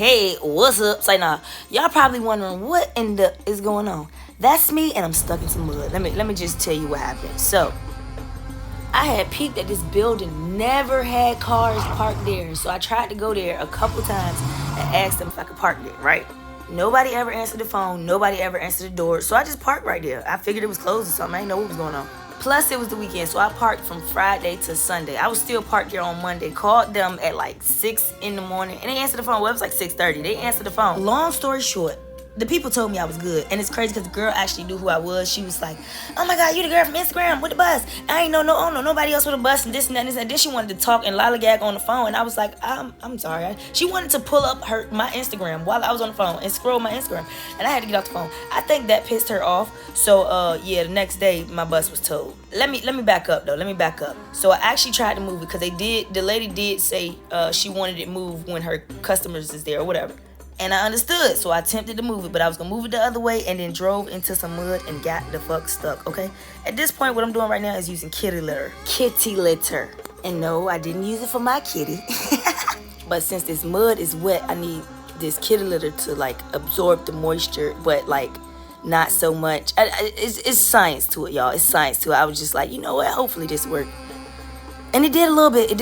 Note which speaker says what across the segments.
Speaker 1: Hey, what's up? Say nah. Y'all probably wondering what in the is going on. That's me, and I'm stuck in some mud. Let me just tell you what happened. So I had peeped that this building never had cars parked there. So I tried to go there a couple times and asked them if I could park there, right? Nobody ever answered the phone. Nobody ever answered the door. So I just parked right there. I figured it was closed or something. I didn't know what was going on. Plus, it was the weekend, so I parked from Friday to Sunday. I was still parked there on Monday. Called them at like 6 in the morning, and they answered the phone. Well, it was like 6:30. They answered the phone. Long story short, the people told me I was good. And it's crazy because the girl actually knew who I was. She was like, oh my God, you the girl from Instagram with the bus. I ain't know nobody else with a bus and this and that and this. And then she wanted to talk and lollygag on the phone. And I was like, I'm sorry. She wanted to pull up my Instagram while I was on the phone and scroll my Instagram. And I had to get off the phone. I think that pissed her off. So, yeah, the next day my bus was towed. Let me back up though. Let me back up. So I actually tried to move it because the lady did say she wanted it moved when her customers is there or whatever. And I understood, so I attempted to move it, but I was gonna move it the other way and then drove into some mud and got the fuck stuck, okay? At this point, what I'm doing right now is using kitty litter. Kitty litter. And no, I didn't use it for my kitty. But since this mud is wet, I need this kitty litter to, like, absorb the moisture, but, like, not so much. It's science to it, y'all. It's science to it. I was just like, you know what? Hopefully this worked. And it did a little bit.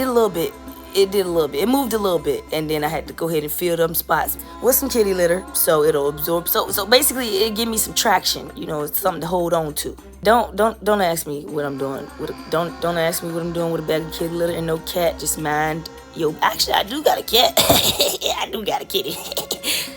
Speaker 1: It moved a little bit, and then I had to go ahead and fill them spots with some kitty litter so it'll absorb. So basically, it give me some traction. You know, it's something to hold on to. Don't ask me what I'm doing. Don't ask me what I'm doing with a bag of kitty litter and no cat. Just mind. Actually, I do got a cat. Yeah, I do got a kitty.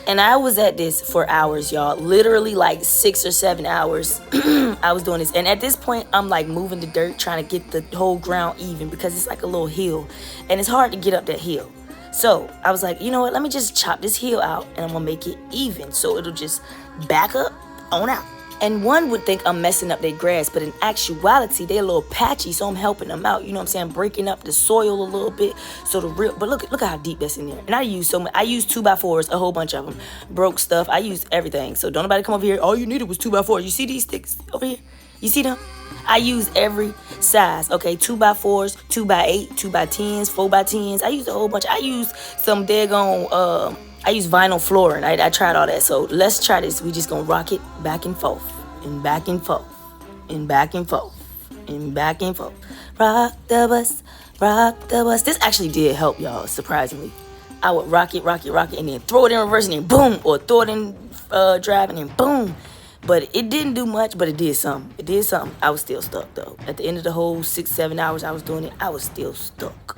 Speaker 1: And I was at this for hours, y'all. Literally like 6 or 7 hours. I was doing this. And at this point, I'm like moving the dirt, trying to get the whole ground even because it's like a little hill. And it's hard to get up that hill. So I was like, you know what? Let me just chop this hill out and I'm going to make it even. So it'll just back up on out. And one would think I'm messing up their grass, but in actuality, they're a little patchy, so I'm helping them out. You know what I'm saying? Breaking up the soil a little bit. So but look how deep that's in there. And I use so much. I used 2x4s, a whole bunch of them. Broke stuff. I used everything. So don't nobody come over here. All you needed was 2x4s. You see these sticks over here? You see them? I use every size, okay? 2x4s, 2x8, 2x10s, 4x10s. I used a whole bunch. I used some daggone, I use vinyl flooring. I tried all that. So let's try this. We just gonna rock it back and forth. And back and forth. And back and forth. And back and forth. Rock the bus. Rock the bus. This actually did help, y'all, surprisingly. I would rock it, and then throw it in reverse and then boom. Or throw it in drive and then boom. But it didn't do much, but it did something. It did something. I was still stuck, though. At the end of the whole 6-7 hours I was doing it, I was still stuck.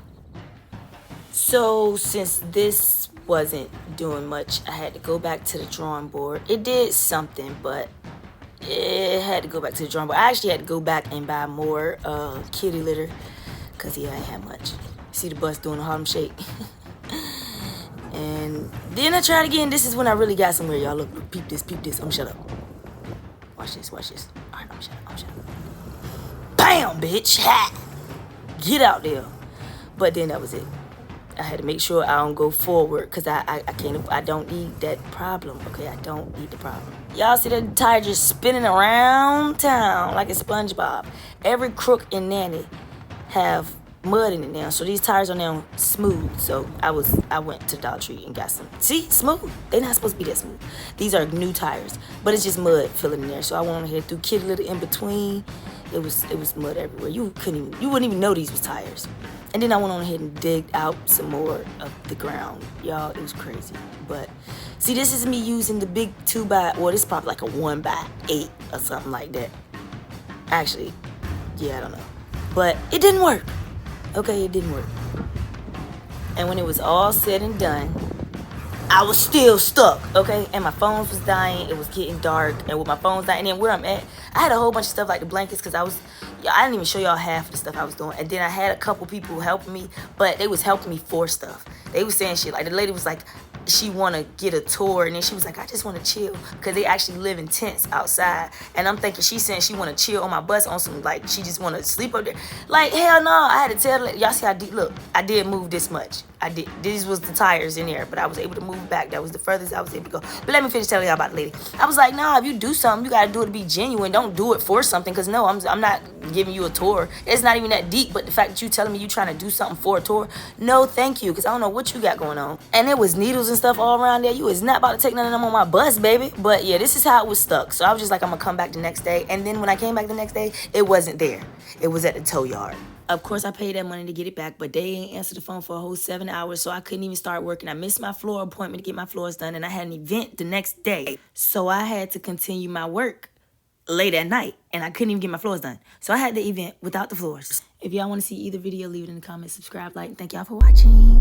Speaker 1: So since this wasn't doing much, I had to go back to the drawing board. It did something, but it had to go back to the drawing board. I actually had to go back and buy more kitty litter because I ain't had much. See the bus doing the Harlem Shake. And then I tried again. This is when I really got somewhere, y'all. Look, peep this. I'm shut up. Watch this. All right, I'm shut up. Bam, bitch. Ha! Get out there. But then that was it. I had to make sure I don't go forward because I don't need that problem, okay? I don't need the problem. Y'all see that tire just spinning around town like a SpongeBob. Every crook and nanny have mud in it now, so these tires are now smooth. So I went to Dollar Tree and got some. See, smooth. They're not supposed to be that smooth. These are new tires, but it's just mud filling in there. So I went ahead through kitty litter in between. It was mud everywhere. You wouldn't even know these was tires. And then I went on ahead and digged out some more of the ground. Y'all, it was crazy. But, see, this is me using the big 2x, well, this is probably like a 1x8 or something like that. Actually, yeah, I don't know. But it didn't work. Okay, it didn't work. And when it was all said and done, I was still stuck, okay? And my phone was dying. It was getting dark. And with my phone's dying, and then where I'm at, I had a whole bunch of stuff like the blankets because I didn't even show y'all half of the stuff I was doing. And then I had a couple people helping me, but they was helping me for stuff. They was saying shit. Like, the lady was like, she want to get a tour. And then she was like, I just want to chill. Because they actually live in tents outside. And I'm thinking she's saying she want to chill on my bus on some, like, she just want to sleep up there. Like, hell no. I had to tell her, y'all see how deep, look, I did move this much. I did. These was the tires in there, but I was able to move back. That was the furthest I was able to go. But let me finish telling y'all about the lady. I was like, nah, if you do something, you gotta do it to be genuine. Don't do it for something. Cause no, I'm not giving you a tour. It's not even that deep. But the fact that you telling me you trying to do something for a tour, no, thank you. Cause I don't know what you got going on. And there was needles and stuff all around there. You was not about to take none of them on my bus, baby. But yeah, this is how it was stuck. So I was just like, I'm gonna come back the next day. And then when I came back the next day, it wasn't there. It was at the tow yard. Of course, I paid that money to get it back, but they ain't answered the phone for a whole 7 hours, so I couldn't even start working. I missed my floor appointment to get my floors done, and I had an event the next day. So I had to continue my work late at night, and I couldn't even get my floors done. So I had the event without the floors. If y'all want to see either video, leave it in the comments, subscribe, like, and thank y'all for watching.